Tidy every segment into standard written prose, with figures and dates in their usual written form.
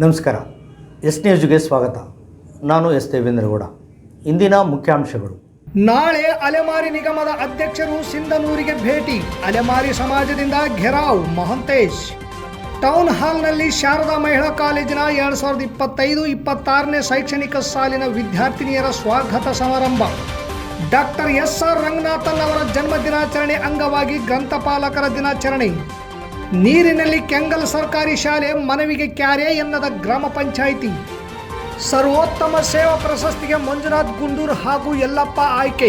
ನಮಸ್ಕಾರ. ಎಸ್ ನ್ಯೂಸ್ಗೆ ಸ್ವಾಗತ. ನಾನು ಎಸ್ ದೇವೇಂದ್ರಗೌಡ. ಇಂದಿನ ಮುಖ್ಯಾಂಶಗಳು. ನಾಳೆ ಅಲೆಮಾರಿ ನಿಗಮದ ಅಧ್ಯಕ್ಷರು ಸಿಂಧನೂರಿಗೆ ಭೇಟಿ, ಅಲೆಮಾರಿ ಸಮಾಜದಿಂದ ಘೆರಾವ್ ಮಹಂತೇಶ್. ಟೌನ್ ಹಾಲ್ನಲ್ಲಿ ಶಾರದಾ ಮಹಿಳಾ ಕಾಲೇಜಿನ 2025-26ನೇ ಶೈಕ್ಷಣಿಕ ಸಾಲಿನ ವಿದ್ಯಾರ್ಥಿನಿಯರ ಸ್ವಾಗತ ಸಮಾರಂಭ. ಡಾಕ್ಟರ್ ಎಸ್.ಆರ್. ರಂಗನಾಥನ್ ಅವರ ಜನ್ಮ ದಿನಾಚರಣೆ ಅಂಗವಾಗಿ ಗ್ರಂಥಪಾಲಕರ ದಿನಾಚರಣೆ. ನೀರಿನಲ್ಲಿ ಕೆಂಗಲ್ ಸರ್ಕಾರಿ ಶಾಲೆ ಮನವಿಗೆ ಕ್ಯಾರೆ ಎನ್ನದ ಗ್ರಾಮ ಪಂಚಾಯಿತಿ. ಸರ್ವೋತ್ತಮ ಸೇವಾ ಪ್ರಶಸ್ತಿಗೆ ಮಂಜುನಾಥ್ ಗುಂಡೂರ್ ಹಾಗೂ ಯಲ್ಲಪ್ಪ ಆಯ್ಕೆ.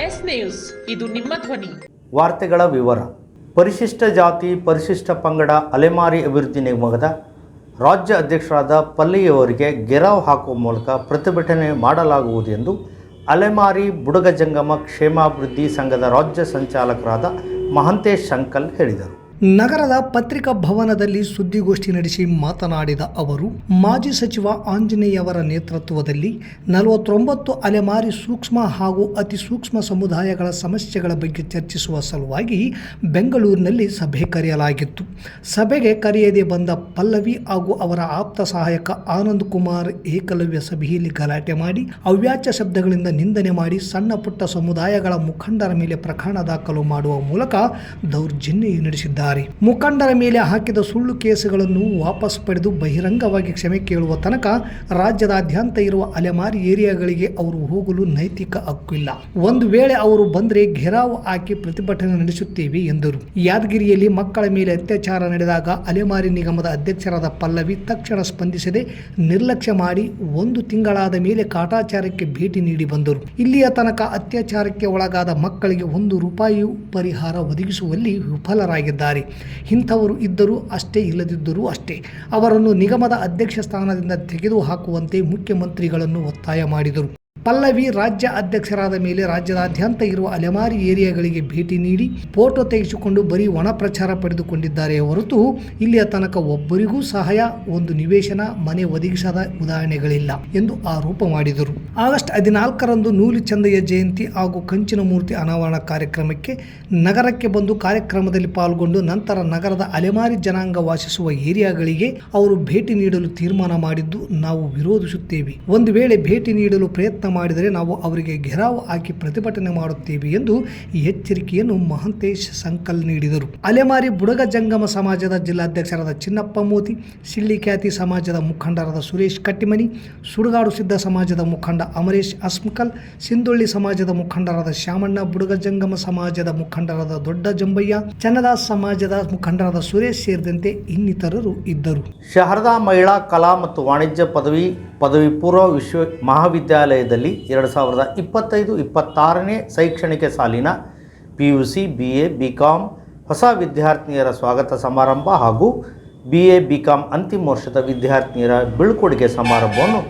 ಎಸ್ ನ್ಯೂಸ್, ಇದು ನಿಮ್ಮ ಧ್ವನಿ. ವಾರ್ತೆಗಳ ವಿವರ. ಪರಿಶಿಷ್ಟ ಜಾತಿ ಪರಿಶಿಷ್ಟ ಪಂಗಡ ಅಲೆಮಾರಿ ಅಭಿವೃದ್ಧಿ ನಿಗಮದ ರಾಜ್ಯ ಅಧ್ಯಕ್ಷರಾದ ಪಲ್ಲಿಯವರಿಗೆ ಗೆರಾವ್ ಹಾಕುವ ಮೂಲಕ ಪ್ರತಿಭಟನೆ ಮಾಡಲಾಗುವುದು ಎಂದು ಅಲೆಮಾರಿ ಬುಡಗ ಜಂಗಮ ಕ್ಷೇಮಾಭಿವೃದ್ಧಿ ಸಂಘದ ರಾಜ್ಯ ಸಂಚಾಲಕರಾದ ಮಹಂತೇಶ್ ಶಂಕಲ್ ಹೇಳಿದರು. ನಗರದ ಪತ್ರಿಕಾ ಭವನದಲ್ಲಿ ಸುದ್ದಿಗೋಷ್ಠಿ ನಡೆಸಿ ಮಾತನಾಡಿದ ಅವರು, ಮಾಜಿ ಸಚಿವ ಆಂಜನೇಯವರ ನೇತೃತ್ವದಲ್ಲಿ 49 ಅಲೆಮಾರಿ ಸೂಕ್ಷ್ಮ ಹಾಗೂ ಅತಿ ಸೂಕ್ಷ್ಮ ಸಮುದಾಯಗಳ ಸಮಸ್ಯೆಗಳ ಬಗ್ಗೆ ಚರ್ಚಿಸುವ ಸಲುವಾಗಿ ಬೆಂಗಳೂರಿನಲ್ಲಿ ಸಭೆ ಕರೆಯಲಾಗಿತ್ತು. ಸಭೆಗೆ ಕರೆಯದೆ ಬಂದ ಪಲ್ಲವಿ ಹಾಗೂ ಅವರ ಆಪ್ತ ಸಹಾಯಕ ಆನಂದ್ ಕುಮಾರ್ ಏಕಲವ್ಯ ಸಭೆಯಲ್ಲಿ ಗಲಾಟೆ ಮಾಡಿ ಅವ್ಯಾಚ್ಯ ಶಬ್ದಗಳಿಂದ ನಿಂದನೆ ಮಾಡಿ ಸಣ್ಣ ಪುಟ್ಟ ಸಮುದಾಯಗಳ ಮುಖಂಡರ ಮೇಲೆ ಪ್ರಕರಣ ದಾಖಲು ಮಾಡುವ ಮೂಲಕ ದೌರ್ಜನ್ಯ ನಡೆಸಿದ್ದಾರೆ. ಮುಖಂಡರ ಮೇಲೆ ಹಾಕಿದ ಸುಳ್ಳು ಕೇಸುಗಳನ್ನು ವಾಪಸ್ ಪಡೆದು ಬಹಿರಂಗವಾಗಿ ಕ್ಷಮೆ ಕೇಳುವ ತನಕ ರಾಜ್ಯದಾದ್ಯಂತ ಇರುವ ಅಲೆಮಾರಿ ಏರಿಯಾಗಳಿಗೆ ಅವರು ಹೋಗಲು ನೈತಿಕ ಹಕ್ಕಿಲ್ಲ. ಒಂದು ವೇಳೆ ಅವರು ಬಂದರೆ ಘೆರಾವ್ ಹಾಕಿ ಪ್ರತಿಭಟನೆ ನಡೆಸುತ್ತೇವೆ ಎಂದರು. ಯಾದಗಿರಿಯಲ್ಲಿ ಮಕ್ಕಳ ಮೇಲೆ ಅತ್ಯಾಚಾರ ನಡೆದಾಗ ಅಲೆಮಾರಿ ನಿಗಮದ ಅಧ್ಯಕ್ಷರಾದ ಪಲ್ಲವಿ ತಕ್ಷಣ ಸ್ಪಂದಿಸದೆ ನಿರ್ಲಕ್ಷ್ಯ ಮಾಡಿ 1 ತಿಂಗಳಾದ ಮೇಲೆ ಕಾಟಾಚಾರಕ್ಕೆ ಭೇಟಿ ನೀಡಿ ಬಂದರು. ಇಲ್ಲಿಯ ತನಕ ಅತ್ಯಾಚಾರಕ್ಕೆ ಒಳಗಾದ ಮಕ್ಕಳಿಗೆ 1 ರೂಪಾಯಿಯೂ ಪರಿಹಾರ ಒದಗಿಸುವಲ್ಲಿ ವಿಫಲರಾಗಿದ್ದಾರೆ. ಇಂಥವರು ಇದ್ದರೂ ಅಷ್ಟೇ, ಇಲ್ಲದಿದ್ದರೂ ಅಷ್ಟೇ. ಅವರನ್ನು ನಿಗಮದ ಅಧ್ಯಕ್ಷ ಸ್ಥಾನದಿಂದ ತೆಗೆದುಹಾಕುವಂತೆ ಮುಖ್ಯಮಂತ್ರಿಗಳನ್ನು ಒತ್ತಾಯ ಮಾಡಿದರು. ಪಲ್ಲವಿ ರಾಜ್ಯ ಅಧ್ಯಕ್ಷರಾದ ಮೇಲೆ ರಾಜ್ಯದಾದ್ಯಂತ ಇರುವ ಅಲೆಮಾರಿ ಏರಿಯಾಗಳಿಗೆ ಭೇಟಿ ನೀಡಿ ಫೋಟೋ ತೆಗೆಸಿಕೊಂಡು ಬರೀ ಒಣ ಪ್ರಚಾರ ಪಡೆದುಕೊಂಡಿದ್ದಾರೆ ಹೊರತು ಇಲ್ಲಿಯ ತನಕ ಒಬ್ಬರಿಗೂ ಸಹಾಯ, ಒಂದು ನಿವೇಶನ, ಮನೆ ಒದಗಿಸದ ಉದಾಹರಣೆಗಳಿಲ್ಲ ಎಂದು ಆರೋಪ ಮಾಡಿದರು. ಆಗಸ್ಟ್ 14ರಂದು ನೂಲಿ ಚಂದಯ್ಯ ಜಯಂತಿ ಹಾಗೂ ಕಂಚಿನ ಮೂರ್ತಿ ಅನಾವರಣ ಕಾರ್ಯಕ್ರಮಕ್ಕೆ ನಗರಕ್ಕೆ ಬಂದು ಕಾರ್ಯಕ್ರಮದಲ್ಲಿ ಪಾಲ್ಗೊಂಡು ನಂತರ ನಗರದ ಅಲೆಮಾರಿ ಜನಾಂಗ ವಾಸಿಸುವ ಏರಿಯಾಗಳಿಗೆ ಅವರು ಭೇಟಿ ನೀಡಲು ತೀರ್ಮಾನ ಮಾಡಿದ್ದು ನಾವು ವಿರೋಧಿಸುತ್ತೇವೆ. ಒಂದು ವೇಳೆ ಭೇಟಿ ನೀಡಲು ಪ್ರಯತ್ನ ಮಾಡಿದರೆ ನಾವು ಅವರಿಗೆ ಘೆರಾವ್ ಹಾಕಿ ಪ್ರತಿಭಟನೆ ಮಾಡುತ್ತೇವೆ ಎಂದು ಎಚ್ಚರಿಕೆಯನ್ನು ಮಹಂತೇಶ್ ಸಂಕಲ್ ನೀಡಿದರು. ಅಲೆಮಾರಿ ಬುಡಗ ಜಂಗಮ ಸಮಾಜದ ಜಿಲ್ಲಾಧ್ಯಕ್ಷರಾದ ಚಿನ್ನಪ್ಪ ಮೋತಿ, ಸಿಳ್ಳಿಖ್ಯಾತಿ ಸಮಾಜದ ಮುಖಂಡರಾದ ಸುರೇಶ್ ಕಟ್ಟಿಮನಿ, ಸುಡುಗಾಡು ಸಿದ್ಧ ಸಮಾಜದ ಮುಖಂಡ ಅಮರೇಶ್ ಅಸ್ಮಕಲ್, ಸಿಂಧೊಳ್ಳಿ ಸಮಾಜದ ಮುಖಂಡರಾದ ಶಾಮಣ್ಣ, ಬುಡಗ ಜಂಗಮ ಸಮಾಜದ ಮುಖಂಡರಾದ ದೊಡ್ಡ ಜಂಬಯ್ಯ, ಚನ್ನದಾಸ್ ಸಮಾಜದ ಮುಖಂಡರಾದ ಸುರೇಶ್ ಸೇರಿದಂತೆ ಇನ್ನಿತರರು ಇದ್ದರು. ಶಾರದಾ ಮಹಿಳಾ ಕಲಾ ಮತ್ತು ವಾಣಿಜ್ಯ ಪದವಿ ಪೂರ್ವ ಮಹಾವಿದ್ಯಾಲಯದಲ್ಲಿ 2025-26ನೇ ಶೈಕ್ಷಣಿಕ ಸಾಲಿನ PUC, BA, BCom ಹೊಸ ವಿದ್ಯಾರ್ಥಿನಿಯರ ಸ್ವಾಗತ ಸಮಾರಂಭ ಹಾಗೂ BA, BCom ಅಂತಿಮ ವರ್ಷದ ವಿದ್ಯಾರ್ಥಿನಿಯರ ಬೀಳ್ಕೊಡುಗೆ ಸಮಾರಂಭವನ್ನು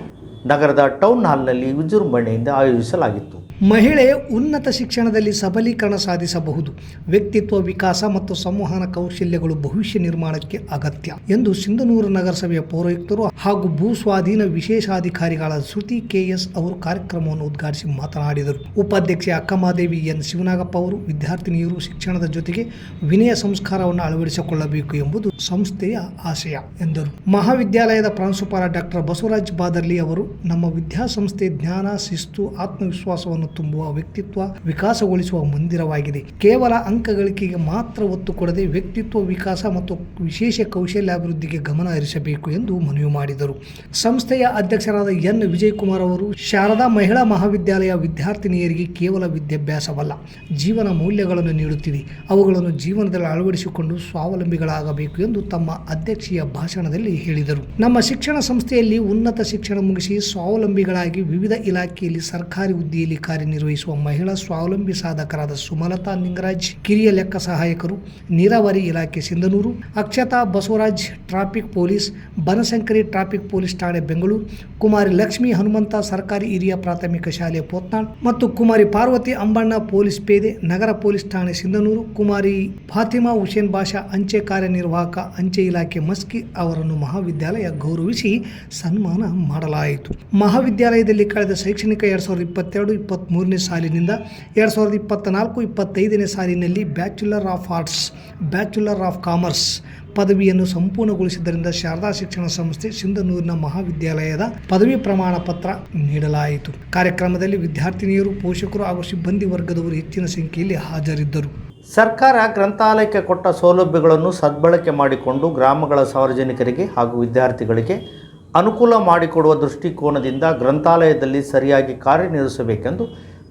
ನಗರದ ಟೌನ್ ಹಾಲ್ನಲ್ಲಿ ವಿಜೃಂಭಣೆಯಿಂದ ಆಯೋಜಿಸಲಾಗಿತ್ತು. ಮಹಿಳೆ ಉನ್ನತ ಶಿಕ್ಷಣದಲ್ಲಿ ಸಬಲೀಕರಣ ಸಾಧಿಸಬಹುದು. ವ್ಯಕ್ತಿತ್ವ ವಿಕಾಸ ಮತ್ತು ಸಂವಹನ ಕೌಶಲ್ಯಗಳು ಭವಿಷ್ಯ ನಿರ್ಮಾಣಕ್ಕೆ ಅಗತ್ಯ ಎಂದು ಸಿಂಧನೂರು ನಗರಸಭೆಯ ಪೌರಾಯುಕ್ತರು ಹಾಗೂ ಭೂ ಸ್ವಾಧೀನ ವಿಶೇಷಾಧಿಕಾರಿಗಳಾದ ಶ್ರುತಿ KS ಅವರು ಕಾರ್ಯಕ್ರಮವನ್ನು ಉದ್ಘಾಟಿಸಿ ಮಾತನಾಡಿದರು. ಉಪಾಧ್ಯಕ್ಷೆ ಅಕ್ಕಮಾದೇವಿ N. ಶಿವನಾಗಪ್ಪ ಅವರು ವಿದ್ಯಾರ್ಥಿನಿಯರು ಶಿಕ್ಷಣದ ಜೊತೆಗೆ ವಿನಯ ಸಂಸ್ಕಾರವನ್ನು ಅಳವಡಿಸಿಕೊಳ್ಳಬೇಕು ಎಂಬುದು ಸಂಸ್ಥೆಯ ಆಶಯ ಎಂದರು. ಮಹಾವಿದ್ಯಾಲಯದ ಪ್ರಾಂಶುಪಾಲ ಡಾಕ್ಟರ್ ಬಸವರಾಜ್ ಬಾದರ್ಲಿ ಅವರು, ನಮ್ಮ ವಿದ್ಯಾಸಂಸ್ಥೆ ಜ್ಞಾನ, ಶಿಸ್ತು, ಆತ್ಮವಿಶ್ವಾಸವನ್ನು ತುಂಬುವ, ವ್ಯಕ್ತಿತ್ವ ವಿಕಾಸಗೊಳಿಸುವ ಮಂದಿರವಾಗಿದೆ. ಕೇವಲ ಅಂಕ ಗಳಿಕೆಗೆ ಮಾತ್ರ ಒತ್ತು ಕೊಡದೆ ವ್ಯಕ್ತಿತ್ವ ವಿಕಾಸ ಮತ್ತು ವಿಶೇಷ ಕೌಶಲ್ಯಾಭಿವೃದ್ಧಿಗೆ ಗಮನ ಹರಿಸಬೇಕು ಎಂದು ಮನವಿ ಮಾಡಿದರು. ಸಂಸ್ಥೆಯ ಅಧ್ಯಕ್ಷರಾದ N. ವಿಜಯಕುಮಾರ್ ಅವರು, ಶಾರದಾ ಮಹಿಳಾ ಮಹಾವಿದ್ಯಾಲಯ ವಿದ್ಯಾರ್ಥಿನಿಯರಿಗೆ ಕೇವಲ ವಿದ್ಯಾಭ್ಯಾಸವಲ್ಲ, ಜೀವನ ಮೌಲ್ಯಗಳನ್ನು ನೀಡುತ್ತಿದೆ. ಅವುಗಳನ್ನು ಜೀವನದಲ್ಲಿ ಅಳವಡಿಸಿಕೊಂಡು ಸ್ವಾವಲಂಬಿಗಳಾಗಬೇಕು ಎಂದು ತಮ್ಮ ಅಧ್ಯಕ್ಷೀಯ ಭಾಷಣದಲ್ಲಿ ಹೇಳಿದರು. ನಮ್ಮ ಶಿಕ್ಷಣ ಸಂಸ್ಥೆಯಲ್ಲಿ ಉನ್ನತ ಶಿಕ್ಷಣ ಮುಗಿಸಿ ಸ್ವಾವಲಂಬಿಗಳಾಗಿ ವಿವಿಧ ಇಲಾಖೆಯಲ್ಲಿ ಸರ್ಕಾರಿ ಹುದ್ದೆಯಲ್ಲಿ ಕಾರ್ಯನಿರ್ವಹಿಸುವ ಮಹಿಳಾ ಸ್ವಾವಲಂಬಿ ಸಾಧಕರಾದ ಸುಮಲತಾ ನಿಂಗರಾಜ್, ಕಿರಿಯ ಲೆಕ್ಕ ಸಹಾಯಕರು, ನೀರಾವರಿ ಇಲಾಖೆ Sindhanur, Akshata Basavaraj, traffic police, Banashankari traffic police ಠಾಣೆ ಬೆಂಗಳೂರು, ಕುಮಾರಿ ಲಕ್ಷ್ಮೀ ಹನುಮಂತ ಸರ್ಕಾರಿ ಹಿರಿಯ ಪ್ರಾಥಮಿಕ ಶಾಲೆ ಪೋತ್ನಾಳ್ ಮತ್ತು ಕುಮಾರಿ ಪಾರ್ವತಿ ಅಂಬಣ್ಣ ಪೊಲೀಸ್ ಪೇದೆ, ನಗರ ಪೊಲೀಸ್ ಠಾಣೆ ಸಿಂಧನೂರು, ಕುಮಾರಿ ಫಾತಿಮಾ ಹುಸೇನ್ ಬಾಷಾ ಅಂಚೆ ಕಾರ್ಯನಿರ್ವಾಹಕ ಅಂಚೆ ಇಲಾಖೆ ಮಸ್ಕಿ ಅವರನ್ನು ಮಹಾವಿದ್ಯಾಲಯ ಗೌರವಿಸಿ ಸನ್ಮಾನ ಮಾಡಲಾಯಿತು. ಮಹಾವಿದ್ಯಾಲಯದಲ್ಲಿ ಕಳೆದ ಶೈಕ್ಷಣಿಕ 2022-23 2023ನೇ ಸಾಲಿನಿಂದ 2024-25ನೇ ಸಾಲಿನಲ್ಲಿ bachelor of arts, bachelor of commerce ಪದವಿಯನ್ನು ಸಂಪೂರ್ಣಗೊಳಿಸಿದ್ದರಿಂದ ಶಾರದಾ ಶಿಕ್ಷಣ ಸಂಸ್ಥೆ ಸಿಂಧನೂರಿನ ಮಹಾವಿದ್ಯಾಲಯದ ಪದವಿ ಪ್ರಮಾಣ ಪತ್ರ ನೀಡಲಾಯಿತು. ಕಾರ್ಯಕ್ರಮದಲ್ಲಿ ವಿದ್ಯಾರ್ಥಿನಿಯರು, ಪೋಷಕರು ಹಾಗೂ ಸಿಬ್ಬಂದಿ ವರ್ಗದವರು ಹೆಚ್ಚಿನ ಸಂಖ್ಯೆಯಲ್ಲಿ ಹಾಜರಿದ್ದರು. ಸರ್ಕಾರ ಗ್ರಂಥಾಲಯಕ್ಕೆ ಕೊಟ್ಟ ಸೌಲಭ್ಯಗಳನ್ನು ಸದ್ಬಳಕೆ ಮಾಡಿಕೊಂಡು ಗ್ರಾಮಗಳ ಸಾರ್ವಜನಿಕರಿಗೆ ಹಾಗೂ ವಿದ್ಯಾರ್ಥಿಗಳಿಗೆ ಅನುಕೂಲ ಮಾಡಿಕೊಡುವ ದೃಷ್ಟಿಕೋನದಿಂದ ಗ್ರಂಥಾಲಯದಲ್ಲಿ ಸರಿಯಾಗಿ ಕಾರ್ಯನಿರ್ವಹಿಸಬೇಕೆಂದು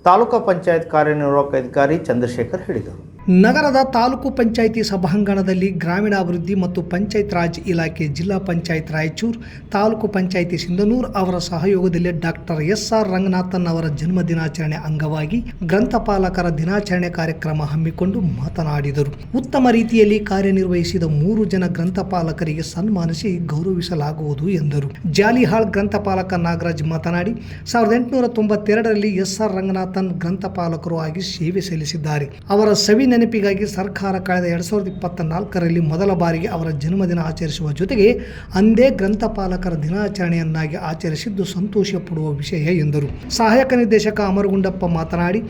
ತಾಲೂಕು ಪಂಚಾಯತ್ ಕಾರ್ಯನಿರ್ವಾಹಕ ಅಧಿಕಾರಿ ಚಂದ್ರಶೇಖರ್ ಹೇಳಿದರು. ನಗರದ ತಾಲೂಕು ಪಂಚಾಯಿತಿ ಸಭಾಂಗಣದಲ್ಲಿ ಗ್ರಾಮೀಣಾಭಿವೃದ್ಧಿ ಮತ್ತು ಪಂಚಾಯತ್ ರಾಜ್ ಇಲಾಖೆ, ಜಿಲ್ಲಾ ಪಂಚಾಯತ್ ರಾಯಚೂರು, ತಾಲೂಕು ಪಂಚಾಯಿತಿ ಸಿಂಧನೂರು ಅವರ ಸಹಯೋಗದಲ್ಲಿ ಡಾಕ್ಟರ್ SR ರಂಗನಾಥನ್ ಅವರ ಜನ್ಮ ದಿನಾಚರಣೆ ಅಂಗವಾಗಿ ಗ್ರಂಥಪಾಲಕರ ದಿನಾಚರಣೆ ಕಾರ್ಯಕ್ರಮ ಹಮ್ಮಿಕೊಂಡು ಮಾತನಾಡಿದರು. ಉತ್ತಮ ರೀತಿಯಲ್ಲಿ ಕಾರ್ಯನಿರ್ವಹಿಸಿದ 3 ಜನ ಗ್ರಂಥಪಾಲಕರಿಗೆ ಸನ್ಮಾನಿಸಿ ಗೌರವಿಸಲಾಗುವುದು ಎಂದರು. ಜಾಲಿಹಾಳ್ ಗ್ರಂಥಪಾಲಕ ನಾಗರಾಜ್ ಮಾತನಾಡಿ 1892ರಲ್ಲಿ SR ರಂಗನಾಥನ್ ಗ್ರಂಥಪಾಲಕರು ಆಗಿ ಸೇವೆ ಸಲ್ಲಿಸಿದ್ದಾರೆ. ಅವರ ಸವಿ ನೆನಪಿಗಾಗಿ ಸರ್ಕಾರ ಕಳೆದ 2024ರಲ್ಲಿ ಮೊದಲ ಬಾರಿಗೆ ಅವರ ಜನ್ಮದಿನ ಆಚರಿಸುವ ಜೊತೆಗೆ ಅಂದೇ ಗ್ರಂಥಪಾಲಕರ ದಿನಾಚರಣೆಯನ್ನಾಗಿ ಆಚರಿಸಿದ್ದು ಸಂತೋಷ ಪಡುವ ವಿಷಯ ಎಂದರು. ಸಹಾಯಕ ನಿರ್ದೇಶಕ ಅಮರಗುಂಡಪ್ಪ ಮಾತನಾಡಿ,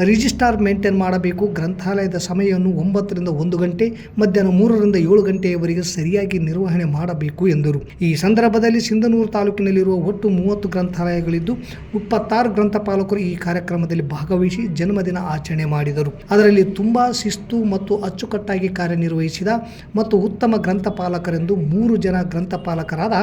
ರಿಜಿಸ್ಟಾರ್ ಮೇಂಟೈನ್ ಮಾಡಬೇಕು. ಗ್ರಂಥಾಲಯದ ಸಮಯವನ್ನು 9 ರಿಂದ 1 ಗಂಟೆ, ಮಧ್ಯಾಹ್ನ 3 ರಿಂದ 7 ಗಂಟೆಯವರೆಗೆ ಸರಿಯಾಗಿ ನಿರ್ವಹಣೆ ಮಾಡಬೇಕು ಎಂದರು. ಈ ಸಂದರ್ಭದಲ್ಲಿ ಸಿಂಧನೂರು ತಾಲೂಕಿನಲ್ಲಿರುವ ಒಟ್ಟು 30 ಗ್ರಂಥಾಲಯಗಳಿದ್ದು 26 ಗ್ರಂಥಪಾಲಕರು ಈ ಕಾರ್ಯಕ್ರಮದಲ್ಲಿ ಭಾಗವಹಿಸಿ ಜನ್ಮದಿನ ಆಚರಣೆ ಮಾಡಿದರು. ಅದರಲ್ಲಿ ತುಂಬಾ ಶಿಸ್ತು ಮತ್ತು ಅಚ್ಚುಕಟ್ಟಾಗಿ ಕಾರ್ಯನಿರ್ವಹಿಸಿದ ಮತ್ತು ಉತ್ತಮ ಗ್ರಂಥಪಾಲಕರೆಂದು 3 ಜನ ಗ್ರಂಥಪಾಲಕರಾದ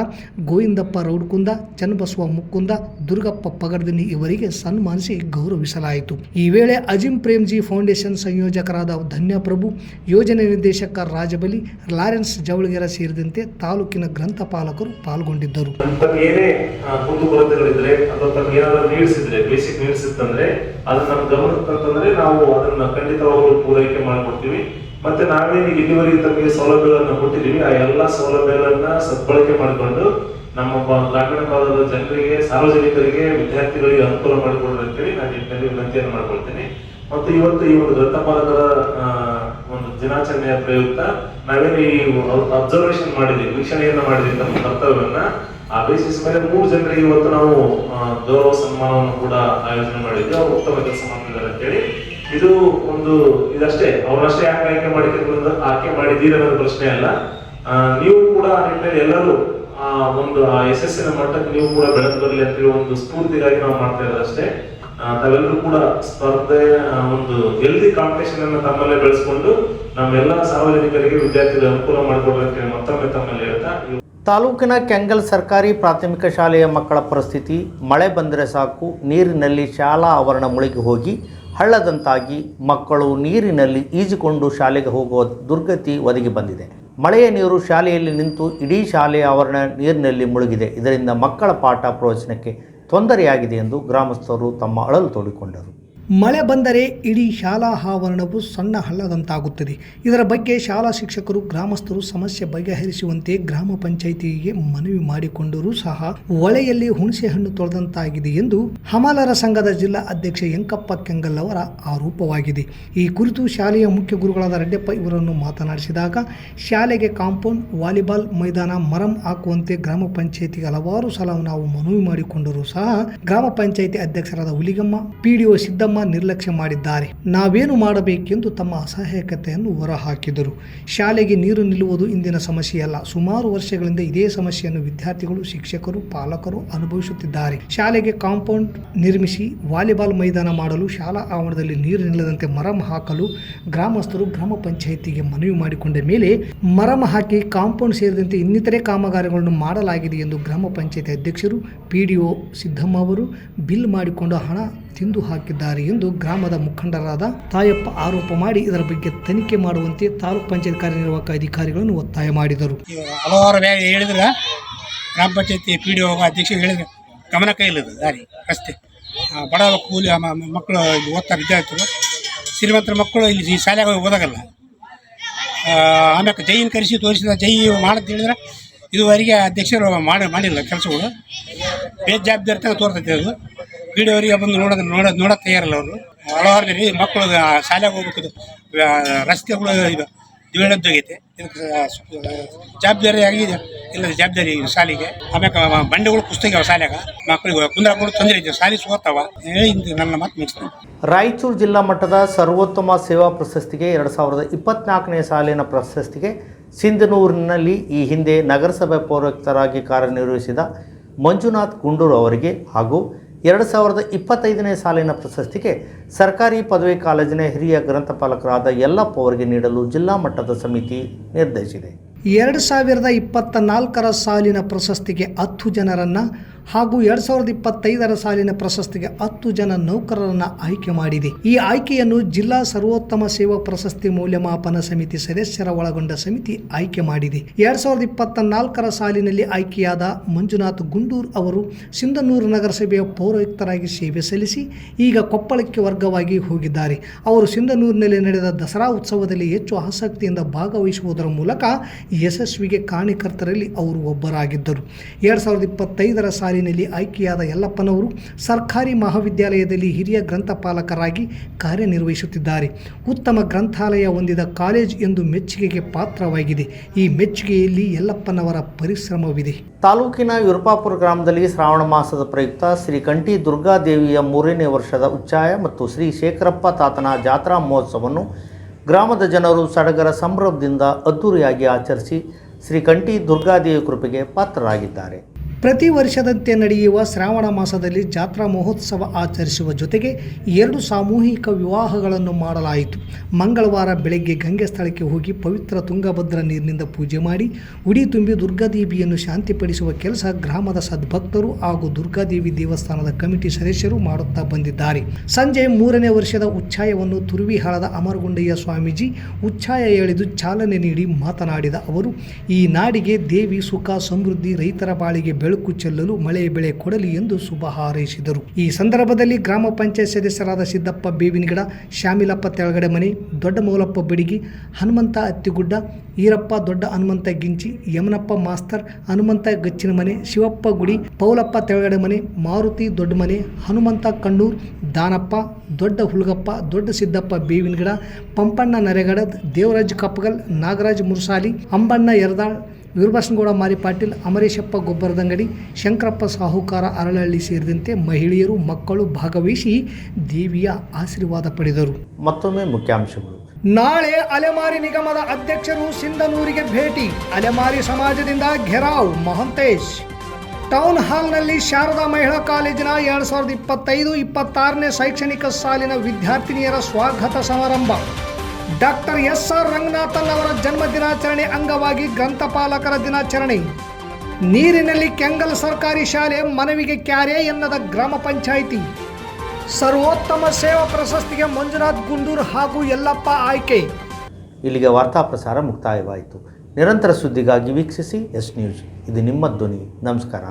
ಗೋವಿಂದಪ್ಪ ರೌಡ್ಕುಂದ, ಚನ್ನಬಸವ ಮುಕ್ಕುಂದ, ದುರ್ಗಪ್ಪ ಪಗಡ್ದಿನಿ ಇವರಿಗೆ ಸನ್ಮಾನಿಸಿ ಗೌರವಿಸಲಾಯಿತು. ಈ ವೇಳೆ ಅಜಿಂ ಪ್ರೇಮ್ಜಿ ಫೌಂಡೇಶನ್ ಸಂಯೋಜಕರಾದ ಧನ್ಯಪ್ರಭು, ಯೋಜನೆ ನಿರ್ದೇಶಕ ರಾಜಬಲಿ, ಲಾರೆನ್ಸ್ ಜವಳಗೆರೆ ಸೇರಿದಂತೆ ತಾಲೂಕಿನ ಗ್ರಂಥಪಾಲಕರು ಪಾಲ್ಗೊಂಡಿದ್ದರು. ಏನೇ ಕುಂದುಕೊರತೆಗಳಿದ್ರೆ ಅಥವಾ ಏನಾದರೂ ನೀಡ್ಸ್ ಇದ್ರೆ, ಬೇಸಿಕ್ ನೀಡ್ಸ್ ಇತ್ತಂದ್ರೆ ಅದನ್ನ ನಮ್ಮ ಗಮನಕ್ಕೆ ತಂತಂದ್ರೆ ನಾವು ಅದನ್ನ ಖಂಡಿತವಾಗ್ಲೂ ಪೂರೈಕೆ ಮಾಡಿಕೊಡ್ತೀವಿ. ಮತ್ತೆ ನಾವೇನು ಇಲ್ಲಿವರೆಗೆ ತಮಗೆ ಸೌಲಭ್ಯಗಳನ್ನ ಕೊಟ್ಟಿದ್ದೀವಿ, ಆ ಎಲ್ಲಾ ಸೌಲಭ್ಯಗಳನ್ನ ಸದ್ಬಳಕೆ ಮಾಡಿಕೊಂಡು ನಮ್ಮ ಗ್ರಾಮೀಣ ಭಾಗದ ಜನರಿಗೆ, ಸಾರ್ವಜನಿಕರಿಗೆ, ವಿದ್ಯಾರ್ಥಿಗಳಿಗೆ ಅನುಕೂಲ ಮಾಡಿಕೊಡ್ರಿ ಅಂತೇಳಿ ನಾನು ನಿಮ್ಮಲ್ಲಿ ವಿನಂತಿಯನ್ನು ಮಾಡ್ಕೊಳ್ತೀನಿ. ಮತ್ತು ಇವತ್ತು ಈ ಒಂದು ಗ್ರಂಥಪಾಲಕರ ಒಂದು ದಿನಾಚರಣೆಯ ಪ್ರಯುಕ್ತ ನಾವೇನು ಈ ಅಬ್ಸರ್ವೇಷನ್ ಮಾಡಿದ್ವಿ, ವೀಕ್ಷಣೆಯನ್ನ ಮಾಡಿದ್ವಿ ನಮ್ಮ ಕರ್ತವ್ಯವನ್ನ, ಆ ಬೇಸಿಸ್ ಮೇಲೆ 3 ಜನರಿಗೆ ಇವತ್ತು ನಾವು ಗೌರವ ಸನ್ಮಾನವನ್ನು ಕೂಡ ಆಯೋಜನೆ ಮಾಡಿದ್ವಿ. ಅವರು ಉತ್ತಮ ಕೆಲಸ ಮಾಡ್ತಿದ್ದಾರೆ ಅಂತೇಳಿ. ಇದು ಒಂದು ಇದಷ್ಟೇ, ಅವರಷ್ಟೇ ಯಾಕೆ ಆಯ್ಕೆ ಮಾಡಿದ್ದೀರಿ ಅನ್ನೋದು ಪ್ರಶ್ನೆ ಅಲ್ಲ. ನೀವು ಕೂಡ ಆ ನಿಟ್ಟಿನಲ್ಲಿ ಎಲ್ಲರೂ ಒಂದು ಯಶಸ್ಸಿನ ಮಟ್ಟಕ್ಕೆ ನೀವು ಕೂಡ ಬೆಳೆದು ಬರಲಿ ಅಂತೇಳಿ ಒಂದು ಸ್ಫೂರ್ತಿಗಾಗಿ ನಾವು ಮಾಡ್ತಾ ಇರೋದಷ್ಟೇ. ತಾವೆಲ್ಲರೂ ಕೂಡ ಸ್ಪರ್ಧೆ, ಒಂದು ಹೆಲ್ದಿ ಕಾಂಪಿಟೇಷನ್ ಅನ್ನು ತಮ್ಮಲ್ಲೇ ಬೆಳೆಸ್ಕೊಂಡು ನಮ್ಮೆಲ್ಲ ಸಾರ್ವಜನಿಕರಿಗೆ, ವಿದ್ಯಾರ್ಥಿಗಳಿಗೆ ಅನುಕೂಲ ಮಾಡಿಕೊಡ್ರಿ ಅಂತೇಳಿ ಮತ್ತೊಮ್ಮೆ ತಮ್ಮಲ್ಲಿ ಹೇಳ್ತಾ, ತಾಲೂಕಿನ ಕೆಂಗಲ್ ಸರ್ಕಾರಿ ಪ್ರಾಥಮಿಕ ಶಾಲೆಯ ಮಕ್ಕಳ ಪರಿಸ್ಥಿತಿ ಮಳೆ ಬಂದರೆ ಸಾಕು ನೀರಿನಲ್ಲಿ ಶಾಲಾ ಆವರಣ ಮುಳುಗಿ ಹೋಗಿ ಹಳ್ಳದಂತಾಗಿ ಮಕ್ಕಳು ನೀರಿನಲ್ಲಿ ಈಜಿಕೊಂಡು ಶಾಲೆಗೆ ಹೋಗುವ ದುರ್ಗತಿ ಒದಗಿ ಬಂದಿದೆ. ಮಳೆಯ ನೀರು ಶಾಲೆಯಲ್ಲಿ ನಿಂತು ಇಡೀ ಶಾಲೆಯ ಆವರಣ ನೀರಿನಲ್ಲಿ ಮುಳುಗಿದೆ. ಇದರಿಂದ ಮಕ್ಕಳ ಪಾಠ ಪ್ರವಚನಕ್ಕೆ ತೊಂದರೆಯಾಗಿದೆ ಎಂದು ಗ್ರಾಮಸ್ಥರು ತಮ್ಮ ಅಳಲು ತೋಡಿಕೊಂಡರು. ಮಳೆ ಬಂದರೆ ಇಡೀ ಶಾಲಾ ಆವರಣವು ಸಣ್ಣ ಹಳ್ಳದಂತಾಗುತ್ತದೆ. ಇದರ ಬಗ್ಗೆ ಶಾಲಾ ಶಿಕ್ಷಕರು, ಗ್ರಾಮಸ್ಥರು ಸಮಸ್ಯೆ ಬಗೆಹರಿಸುವಂತೆ ಗ್ರಾಮ ಪಂಚಾಯಿತಿಗೆ ಮನವಿ ಮಾಡಿಕೊಂಡರೂ ಸಹ ಹೊಳೆಯಲ್ಲಿ ಹುಣಸೆ ಹಣ್ಣು ತೊಳೆದಂತಾಗಿದೆ ಎಂದು ಹಮಾಲರ ಸಂಘದ ಜಿಲ್ಲಾ ಅಧ್ಯಕ್ಷ ಯಂಕಪ್ಪ ಕೆಂಗಲ್ ಅವರ ಆರೋಪವಾಗಿದೆ. ಈ ಕುರಿತು ಶಾಲೆಯ ಮುಖ್ಯ ಗುರುಗಳಾದ ರೆಡ್ಡಪ್ಪ ಇವರನ್ನು ಮಾತನಾಡಿಸಿದಾಗ, ಶಾಲೆಗೆ ಕಾಂಪೌಂಡ್, ವಾಲಿಬಾಲ್ ಮೈದಾನ, ಮರಂ ಹಾಕುವಂತೆ ಗ್ರಾಮ ಪಂಚಾಯಿತಿಗೆ ಹಲವಾರು ಸಲ ನಾವು ಮನವಿ ಮಾಡಿಕೊಂಡರೂ ಸಹ ಗ್ರಾಮ ಪಂಚಾಯಿತಿ ಅಧ್ಯಕ್ಷರಾದ ಹುಲಿಗಮ್ಮ, PDO ಸಿದ್ದಮ್ಮ ನಿರ್ಲಕ್ಷ್ಯ ಮಾಡಿದ್ದಾರೆ. ನಾವೇನು ಮಾಡಬೇಕೆಂದು ತಮ್ಮ ಅಸಹಾಯಕತೆಯನ್ನು ಹೊರಹಾಕಿದರು. ಶಾಲೆಗೆ ನೀರು ನಿಲ್ಲುವುದು ಇಂದಿನ ಸಮಸ್ಯೆಯಲ್ಲ. ಸುಮಾರು ವರ್ಷಗಳಿಂದ ಇದೇ ಸಮಸ್ಯೆಯನ್ನು ವಿದ್ಯಾರ್ಥಿಗಳು, ಶಿಕ್ಷಕರು, ಪಾಲಕರು ಅನುಭವಿಸುತ್ತಿದ್ದಾರೆ. ಶಾಲೆಗೆ ಕಾಂಪೌಂಡ್ ನಿರ್ಮಿಸಿ ವಾಲಿಬಾಲ್ ಮೈದಾನ ಮಾಡಲು, ಶಾಲಾ ಆವರಣದಲ್ಲಿ ನೀರು ನಿಲ್ಲದಂತೆ ಮರಂ ಹಾಕಲು ಗ್ರಾಮಸ್ಥರು ಗ್ರಾಮ ಪಂಚಾಯಿತಿಗೆ ಮನವಿ ಮಾಡಿಕೊಂಡ ಮೇಲೆ ಮರಂ ಹಾಕಿ ಕಾಂಪೌಂಡ್ ಸೇರಿದಂತೆ ಇನ್ನಿತರೆ ಕಾಮಗಾರಿಗಳನ್ನು ಮಾಡಲಾಗಿದೆ ಎಂದು ಗ್ರಾಮ ಪಂಚಾಯಿತಿ ಅಧ್ಯಕ್ಷರು, PDO ಸಿದ್ದಮ್ಮ ಅವರು ಬಿಲ್ ಮಾಡಿಕೊಂಡು ಹಣ ತಿಂದು ಹಾಕಿದ್ದಾರೆ ಎಂದು ಗ್ರಾಮದ ಮುಖಂಡರಾದ ತಾಯಪ್ಪ ಆರೋಪ ಮಾಡಿ ಇದರ ಬಗ್ಗೆ ತನಿಖೆ ಮಾಡುವಂತೆ ತಾಲೂಕು ಪಂಚಾಯತ್ ಕಾರ್ಯನಿರ್ವಾಹಕ ಅಧಿಕಾರಿಗಳನ್ನು ಒತ್ತಾಯ ಮಾಡಿದರು. ಹಲವಾರು ಹೇಳಿದ್ರೆ ಗ್ರಾಮ ಪಂಚಾಯತಿ PDO ಅಧ್ಯಕ್ಷರು ಹೇಳಿದ್ರೆ ಗಮನ ಕೈಲಿದೆ ದಾರಿ ರಸ್ತೆ, ಬಡ ಕೂಲಿ ಮಕ್ಕಳು ಓದ್ತಾ ವಿದ್ಯಾರ್ಥಿಗಳು, ಶ್ರೀಮಂತರ ಮಕ್ಕಳು ಇಲ್ಲಿ ಈ ಶಾಲೆಗೆ ಓದಾಗಲ್ಲ. ಆಮೇಲೆ ಜೈನ್ ಕರೆಸಿ ತೋರಿಸಿದ ಜೈ ಮಾಡಂತ ಹೇಳಿದ್ರೆ ಇದುವರೆಗೆ ಅಧ್ಯಕ್ಷರು ಮಾಡಿಲ್ಲ ಕೆಲಸಗಳು. ಬೇಜವಾಬ್ದಾರಿತನ ತೋರ್ತೈತೆ ಅದು. PDOವರಿಗೆ ಬಂದು ನೋಡೋಕೆ ತಯಾರಲ್ಲ ಅವರು. ಹಲವಾರು ಮಕ್ಕಳು ಶಾಲೆಗೆ ಹೋಗ್ಬೇಕು, ರಸ್ತೆಗಳು ಹೇಳಿದ್ದೋಗೈತೆ. ಇದಕ್ಕೆ ಜವಾಬ್ದಾರಿಯಾಗಿ ಇಲ್ಲ ಜವಾಬ್ದಾರಿ ಶಾಲೆಗೆ. ಆಮ್ಯಾಗ ಬಂಡೆಗಳು ಪುಸ್ತಕ ಶಾಲೆಗೆ ಮಕ್ಕಳಿಗೆ ಕುಂದ್ರಾಕೊಂಡು ತೊಂದರೆ ಇದೆ, ಶಾಲೆ ಸೋತಾವ ಹೇಳಿ ನನ್ನ ಮಾತು ಮುಗಿಸ್ತೇನೆ. ರಾಯಚೂರು ಜಿಲ್ಲಾ ಮಟ್ಟದ ಸರ್ವೋತ್ತಮ ಸೇವಾ ಪ್ರಶಸ್ತಿಗೆ 2024ನೇ ಸಾಲಿನ ಪ್ರಶಸ್ತಿಗೆ ಸಿಂಧನೂರಿನಲ್ಲಿ ಈ ಹಿಂದೆ ನಗರಸಭೆ ಪೌರಾಯುಕ್ತರಾಗಿ ಕಾರ್ಯನಿರ್ವಹಿಸಿದ ಮಂಜುನಾಥ್ ಗುಂಡೂರು ಅವರಿಗೆ ಹಾಗೂ 2025ನೇ ಸಾಲಿನ ಪ್ರಶಸ್ತಿಗೆ ಸರ್ಕಾರಿ ಪದವಿ ಕಾಲೇಜಿನ ಹಿರಿಯ ಗ್ರಂಥಪಾಲಕರಾದ ಯಲ್ಲಪ್ಪ ಅವರಿಗೆ ನೀಡಲು ಜಿಲ್ಲಾ ಮಟ್ಟದ ಸಮಿತಿ ನಿರ್ಧರಿಸಿದೆ. 2024ರ ಸಾಲಿನ ಪ್ರಶಸ್ತಿಗೆ 10 ಜನರನ್ನು ಹಾಗೂ 2025ರ ಸಾಲಿನ ಪ್ರಶಸ್ತಿಗೆ 10 ಜನ ನೌಕರರನ್ನು ಆಯ್ಕೆ ಮಾಡಿದೆ. ಈ ಆಯ್ಕೆಯನ್ನು ಜಿಲ್ಲಾ ಸರ್ವೋತ್ತಮ ಸೇವಾ ಪ್ರಶಸ್ತಿ ಮೌಲ್ಯಮಾಪನ ಸಮಿತಿ ಸದಸ್ಯರ ಒಳಗೊಂಡ ಸಮಿತಿ ಆಯ್ಕೆ ಮಾಡಿದೆ. 2024ರ ಸಾಲಿನಲ್ಲಿ ಆಯ್ಕೆಯಾದ ಮಂಜುನಾಥ್ ಗುಂಡೂರು ಅವರು ಸಿಂಧನೂರು ನಗರಸಭೆಯ ಪೌರಾಯುಕ್ತರಾಗಿ ಸೇವೆ ಸಲ್ಲಿಸಿ ಈಗ ಕೊಪ್ಪಳಕ್ಕೆ ವರ್ಗವಾಗಿ ಹೋಗಿದ್ದಾರೆ. ಅವರು ಸಿಂಧನೂರಿನಲ್ಲಿ ನಡೆದ ದಸರಾ ಉತ್ಸವದಲ್ಲಿ ಹೆಚ್ಚು ಆಸಕ್ತಿಯಿಂದ ಭಾಗವಹಿಸುವುದರ ಮೂಲಕ ಯಶಸ್ವಿಗೆ ಕಾರಣಕರ್ತರಲ್ಲಿ ಅವರು ಒಬ್ಬರಾಗಿದ್ದರು. 2025ರ ಸಾಲಿನಲ್ಲಿ ಆಯ್ಕೆಯಾದ ಯಲ್ಲಪ್ಪನವರು ಸರ್ಕಾರಿ ಮಹಾವಿದ್ಯಾಲಯದಲ್ಲಿ ಹಿರಿಯ ಗ್ರಂಥಪಾಲಕರಾಗಿ ಕಾರ್ಯನಿರ್ವಹಿಸುತ್ತಿದ್ದಾರೆ. ಉತ್ತಮ ಗ್ರಂಥಾಲಯ ಹೊಂದಿದ ಕಾಲೇಜು ಎಂದು ಮೆಚ್ಚುಗೆಗೆ ಪಾತ್ರವಾಗಿದೆ. ಈ ಮೆಚ್ಚುಗೆಯಲ್ಲಿ ಯಲ್ಲಪ್ಪನವರ ಪರಿಶ್ರಮವಿದೆ. ತಾಲೂಕಿನ ಯುರಪಾಪುರ ಗ್ರಾಮದಲ್ಲಿ ಶ್ರಾವಣ ಮಾಸದ ಪ್ರಯುಕ್ತ ಶ್ರೀ ಕಂಠಿ ದುರ್ಗಾದೇವಿಯ 3ನೇ ವರ್ಷದ ಉಚ್ಚಾಯ ಮತ್ತು ಶ್ರೀ ಶೇಖರಪ್ಪ ತಾತನ ಜಾತ್ರಾ ಮಹೋತ್ಸವವನ್ನು ಗ್ರಾಮದ ಜನರು ಸಡಗರ ಸಂಭ್ರಮದಿಂದ ಅದ್ದೂರಿಯಾಗಿ ಆಚರಿಸಿ ಶ್ರೀ ಕಂಠಿ ದುರ್ಗಾದೇವಿ ಕೃಪೆಗೆ ಪಾತ್ರರಾಗಿದ್ದಾರೆ. ಪ್ರತಿ ವರ್ಷದಂತೆ ನಡೆಯುವ ಶ್ರಾವಣ ಮಾಸದಲ್ಲಿ ಜಾತ್ರಾ ಮಹೋತ್ಸವ ಆಚರಿಸುವ ಜೊತೆಗೆ 2 ಸಾಮೂಹಿಕ ವಿವಾಹಗಳನ್ನು ಮಾಡಲಾಯಿತು. ಮಂಗಳವಾರ ಬೆಳಗ್ಗೆ ಗಂಗೆ ಸ್ಥಳಕ್ಕೆ ಹೋಗಿ ಪವಿತ್ರ ತುಂಗಭದ್ರಾ ನೀರಿನಿಂದ ಪೂಜೆ ಮಾಡಿ ಉಡಿ ತುಂಬಿ ದುರ್ಗಾದೇವಿಯನ್ನು ಶಾಂತಿಪಡಿಸುವ ಕೆಲಸ ಗ್ರಾಮದ ಸದ್ಭಕ್ತರು ಹಾಗೂ ದುರ್ಗಾದೇವಿ ದೇವಸ್ಥಾನದ ಕಮಿಟಿ ಸದಸ್ಯರು ಮಾಡುತ್ತಾ ಬಂದಿದ್ದಾರೆ. ಸಂಜೆ 3ನೇ ವರ್ಷದ ಉಚ್ಚಾಯವನ್ನು ತುರುವಿಹಾಳದ ಅಮರಗುಂಡಯ್ಯ ಸ್ವಾಮೀಜಿ ಉಚ್ಚಾಯ ಎಳೆದು ಚಾಲನೆ ನೀಡಿ ಮಾತನಾಡಿದ ಅವರು, ಈ ನಾಡಿಗೆ ದೇವಿ ಸುಖ ಸಮೃದ್ಧಿ, ರೈತರ ಬಾಳಿಗೆ ಬೆಳಕು ಚೆಲ್ಲಲು ಮಳೆ ಬೆಳೆ ಕೊಡಲಿ ಎಂದು ಶುಭ ಹಾರೈಸಿದರು. ಈ ಸಂದರ್ಭದಲ್ಲಿ ಗ್ರಾಮ ಪಂಚಾಯತ್ ಸದಸ್ಯರಾದ ಸಿದ್ದಪ್ಪ ಬೇವಿನಗಿಡ, ಶ್ಯಾಮಿಲಪ್ಪ ತೆಳಗಡೆ ಮನೆ, ದೊಡ್ಡ ಮೌಲಪ್ಪ ಬಿಡಿಗಿ, ಹನುಮಂತ ಅತ್ತಿಗುಡ್ಡ, ಈರಪ್ಪ ದೊಡ್ಡ ಹನುಮಂತ ಗಿಂಚಿ, ಯಮನಪ್ಪ ಮಾಸ್ತರ್, ಹನುಮಂತ ಗಚ್ಚಿನ ಮನೆ, ಶಿವಪ್ಪ ಗುಡಿ, ಪೌಲಪ್ಪ ತೆಳಗಡೆ ಮನೆ, ಮಾರುತಿ ದೊಡ್ಡ ಮನೆ, ಹನುಮಂತ ಕಣ್ಣೂರ್, ದಾನಪ್ಪ, ದೊಡ್ಡ ಹುಲ್ಗಪ್ಪ, ದೊಡ್ಡ ಸಿದ್ದಪ್ಪ ಬೇವಿನಗಿಡ, ಪಂಪಣ್ಣ ನರೆಗಡದ್, ದೇವರಾಜ್ ಕಪ್ಪಗಲ್, ನಾಗರಾಜ್ ಮುರ್ಸಾಲಿ, ಅಂಬಣ್ಣ ಯರದಾಳ್, ವೀರಭಾಷಣಗೌಡ ಮಾರಿ ಪಾಟೀಲ್, ಅಮರೇಶಪ್ಪ ಗೊಬ್ಬರದಂಗಡಿ, ಶಂಕರಪ್ಪ ಸಾಹುಕಾರ ಅರಳಹಳ್ಳಿ ಸೇರಿದಂತೆ ಮಹಿಳೆಯರು, ಮಕ್ಕಳು ಭಾಗವಹಿಸಿ ದೇವಿಯ ಆಶೀರ್ವಾದ ಪಡೆದರು. ಮತ್ತೊಮ್ಮೆ ಮುಖ್ಯಾಂಶಗಳು. ನಾಳೆ ಅಲೆಮಾರಿ ನಿಗಮದ ಅಧ್ಯಕ್ಷರು ಸಿಂಧನೂರಿಗೆ ಭೇಟಿ, ಅಲೆಮಾರಿ ಸಮಾಜದಿಂದ ಘೆರಾವ್ ಮಹಂತೇಶ್. ಟೌನ್ ಹಾಲ್ನಲ್ಲಿ ಶಾರದಾ ಮಹಿಳಾ ಕಾಲೇಜಿನ 2025-26ನೇ ಶೈಕ್ಷಣಿಕ ಸಾಲಿನ ವಿದ್ಯಾರ್ಥಿನಿಯರ ಸ್ವಾಗತ ಸಮಾರಂಭ. ಡಾಕ್ಟರ್ ಎಸ್.ಆರ್. ರಂಗನಾಥನ್ ಅವರ ಜನ್ಮ ದಿನಾಚರಣೆ ಅಂಗವಾಗಿ ಗ್ರಂಥಪಾಲಕರ ದಿನಾಚರಣೆ. ನೀರಿನಲ್ಲಿ ಕೆಂಗಲ್ ಸರ್ಕಾರಿ ಶಾಲೆ ಮನವಿಗೆ ಕ್ಯಾರೆ ಎನ್ನದ ಗ್ರಾಮ ಪಂಚಾಯಿತಿ. ಸರ್ವೋತ್ತಮ ಸೇವಾ ಪ್ರಶಸ್ತಿಗೆ ಮಂಜುನಾಥ್ ಗುಂಡೂರು ಹಾಗೂ ಯಲ್ಲಪ್ಪ ಆಯ್ಕೆ. ಇಲ್ಲಿಗೆ ವಾರ್ತಾ ಪ್ರಸಾರ ಮುಕ್ತಾಯವಾಯಿತು. ನಿರಂತರ ಸುದ್ದಿಗಾಗಿ ವೀಕ್ಷಿಸಿ ಎಸ್ ನ್ಯೂಸ್. ಇದು ನಿಮ್ಮ ಧ್ವನಿ. ನಮಸ್ಕಾರ.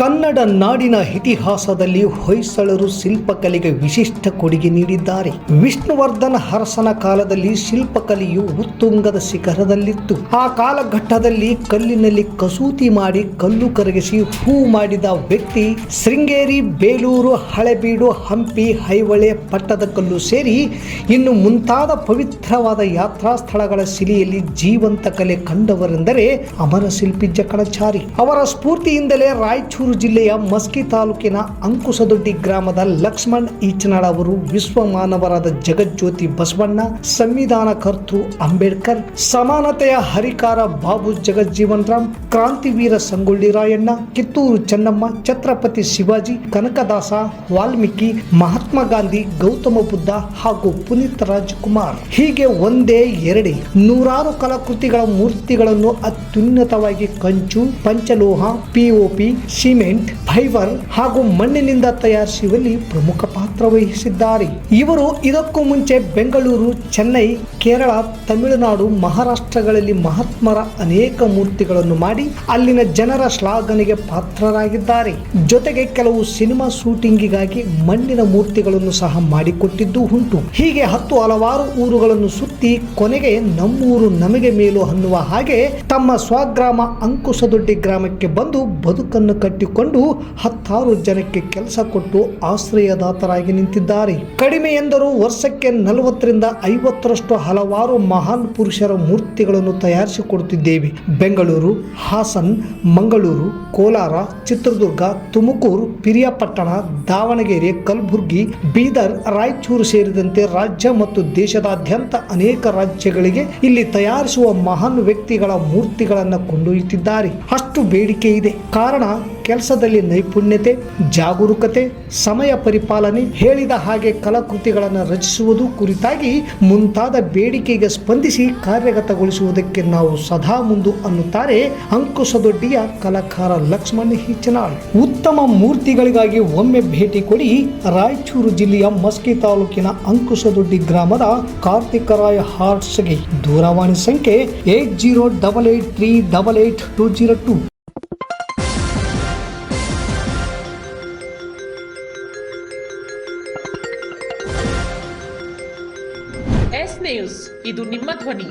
ಕನ್ನಡ ನಾಡಿನ ಇತಿಹಾಸದಲ್ಲಿ ಹೊಯ್ಸಳರು ಶಿಲ್ಪಕಲೆಗೆ ವಿಶಿಷ್ಟ ಕೊಡುಗೆ ನೀಡಿದ್ದಾರೆ. ವಿಷ್ಣುವರ್ಧನ ಅರಸನ ಕಾಲದಲ್ಲಿ ಶಿಲ್ಪಕಲೆಯು ಉತ್ತುಂಗದ ಶಿಖರದಲ್ಲಿತ್ತು. ಆ ಕಾಲಘಟ್ಟದಲ್ಲಿ ಕಲ್ಲಿನಲ್ಲಿ ಕಸೂತಿ ಮಾಡಿ ಕಲ್ಲು ಕರಗಿಸಿ ಹೂ ಮಾಡಿದ ವ್ಯಕ್ತಿ ಶೃಂಗೇರಿ, ಬೇಲೂರು, ಹಳೆಬೀಡು, ಹಂಪಿ, ಐಹೊಳೆ, ಪಟ್ಟದಕಲ್ಲು ಸೇರಿ ಇನ್ನು ಮುಂತಾದ ಪವಿತ್ರವಾದ ಯಾತ್ರಾ ಸ್ಥಳಗಳ ಶಿಲೆಯಲ್ಲಿ ಜೀವಂತ ಕಲೆ ಕಂಡವರೆಂದರೆ ಅಮರ ಶಿಲ್ಪಿ ಜಕಣಾಚಾರಿ. ಅವರ ಸ್ಫೂರ್ತಿಯಿಂದಲೇ ರಾಯಚೂರು ಜಿಲ್ಲೆಯ ಮಸ್ಕಿ ತಾಲೂಕಿನ ಅಂಕುಸದೊಡ್ಡಿ ಗ್ರಾಮದ ಲಕ್ಷ್ಮಣ್ ಈಚನಾಳ್ ಅವರು ವಿಶ್ವ ಮಾನವರಾದ ಜಗಜ್ಯೋತಿ ಬಸವಣ್ಣ, ಸಂವಿಧಾನ ಕರ್ತೃ ಅಂಬೇಡ್ಕರ್, ಸಮಾನತೆಯ ಹರಿಕಾರ ಬಾಬು ಜಗಜ್ಜೀವನ್ ರಾಮ್, ಕ್ರಾಂತಿವೀರ ಸಂಗೊಳ್ಳಿ ರಾಯಣ್ಣ, ಕಿತ್ತೂರು ಚೆನ್ನಮ್ಮ, ಛತ್ರಪತಿ ಶಿವಾಜಿ, ಕನಕದಾಸ, ವಾಲ್ಮೀಕಿ, ಮಹಾತ್ಮ ಗಾಂಧಿ, ಗೌತಮ ಬುದ್ಧ ಹಾಗೂ ಪುನೀತ್ ರಾಜ್ಕುಮಾರ್ ಹೀಗೆ ಒಂದೇ ಎರಡೇ ನೂರಾರು ಕಲಾಕೃತಿಗಳ ಮೂರ್ತಿಗಳನ್ನು ಅತ್ಯುನ್ನತವಾಗಿ ಕಂಚು, ಪಂಚಲೋಹ, ಪಿಒಪಿ, ಸಿಮೆಂಟ್, ಫೈಬರ್ ಹಾಗೂ ಮಣ್ಣಿನಿಂದ ತಯಾರಿಸುವಲ್ಲಿ ಪ್ರಮುಖ ಪಾತ್ರ ವಹಿಸಿದ್ದಾರೆ. ಇವರು ಇದಕ್ಕೂ ಮುಂಚೆ ಬೆಂಗಳೂರು, ಚೆನ್ನೈ, ಕೇರಳ, ತಮಿಳುನಾಡು, ಮಹಾರಾಷ್ಟ್ರಗಳಲ್ಲಿ ಮಹಾತ್ಮರ ಅನೇಕ ಮೂರ್ತಿಗಳನ್ನು ಮಾಡಿ ಅಲ್ಲಿನ ಜನರ ಶ್ಲಾಘನೆಗೆ ಪಾತ್ರರಾಗಿದ್ದಾರೆ. ಜೊತೆಗೆ ಕೆಲವು ಸಿನಿಮಾ ಶೂಟಿಂಗಿಗಾಗಿ ಮಣ್ಣಿನ ಮೂರ್ತಿಗಳನ್ನು ಸಹ ಮಾಡಿಕೊಟ್ಟಿದ್ದು ಉಂಟು. ಹೀಗೆ ಹಲವಾರು ಊರುಗಳನ್ನು ಸುತ್ತಿ ಕೊನೆಗೆ ನಮ್ಮೂರು ನಮಗೆ ಮೇಲು ಅನ್ನುವ ಹಾಗೆ ತಮ್ಮ ಸ್ವಗ್ರಾಮ ಅಂಕುಸದೊಡ್ಡಿ ಗ್ರಾಮಕ್ಕೆ ಬಂದು ಬದುಕನ್ನು ಕಟ್ಟಿಕೊಂಡು ಹತ್ತಾರು ಜನಕ್ಕೆ ಕೆಲಸ ಕೊಟ್ಟು ಆಶ್ರಯದಾತರಾಗಿ ನಿಂತಿದ್ದಾರೆ. ಕಡಿಮೆ ಎಂದರೂ ವರ್ಷಕ್ಕೆ 40ರಿಂದ 50ರಷ್ಟು ಹಲವಾರು ಮಹಾನ್ ಪುರುಷರ ಮೂರ್ತಿಗಳನ್ನು ತಯಾರಿಸಿಕೊಡುತ್ತಿದ್ದೇವೆ. ಬೆಂಗಳೂರು, ಹಾಸನ್, ಮಂಗಳೂರು, ಕೋಲಾರ, ಚಿತ್ರದುರ್ಗ, ತುಮಕೂರು, ಪಿರಿಯಾಪಟ್ಟಣ, ದಾವಣಗೆರೆ, ಕಲಬುರಗಿ, ಬೀದರ್, ರಾಯಚೂರು ಸೇರಿದಂತೆ ರಾಜ್ಯ ಮತ್ತು ದೇಶದಾದ್ಯಂತ ಅನೇಕ ರಾಜ್ಯಗಳಿಗೆ ಇಲ್ಲಿ ತಯಾರಿಸುವ ಮಹಾನ್ ವ್ಯಕ್ತಿಗಳ ಮೂರ್ತಿಗಳನ್ನು ಕೊಂಡೊಯ್ಯುತ್ತಿದ್ದಾರೆ. ಅಷ್ಟು ಬೇಡಿಕೆ ಇದೆ. ಕಾರಣ ಕೆಲಸದಲ್ಲಿ ನೈಪುಣ್ಯತೆ, ಜಾಗರೂಕತೆ, ಸಮಯ ಪರಿಪಾಲನೆ, ಹೇಳಿದ ಹಾಗೆ ಕಲಾಕೃತಿಗಳನ್ನು ರಚಿಸುವುದು ಕುರಿತಾಗಿ ಮುಂತಾದ ಬೇಡಿಕೆಗೆ ಸ್ಪಂದಿಸಿ ಕಾರ್ಯಗತಗೊಳಿಸುವುದಕ್ಕೆ ನಾವು ಸದಾ ಮುಂದು ಅನ್ನುತ್ತಾರೆ ಅಂಕುಶದೊಡ್ಡಿಯ ಕಲಾಕಾರ ಲಕ್ಷ್ಮಣ್ ಹಿಚನಾಳ್. ಉತ್ತಮ ಮೂರ್ತಿಗಳಿಗಾಗಿ ಒಮ್ಮೆ ಭೇಟಿ ಕೊಡಿ ರಾಯಚೂರು ಜಿಲ್ಲೆಯ ಮಸ್ಕಿ ತಾಲೂಕಿನ ಅಂಕುಶದೊಡ್ಡಿ ಗ್ರಾಮದ ಕಾರ್ತಿಕರಾಯ ಹಾರ್ಟ್ಸ್ಗೆ. ದೂರವಾಣಿ ಸಂಖ್ಯೆ 8088388202. ಎಸ್ ನ್ಯೂಸ್, ಇದು ನಿಮ್ಮ ಧ್ವನಿ.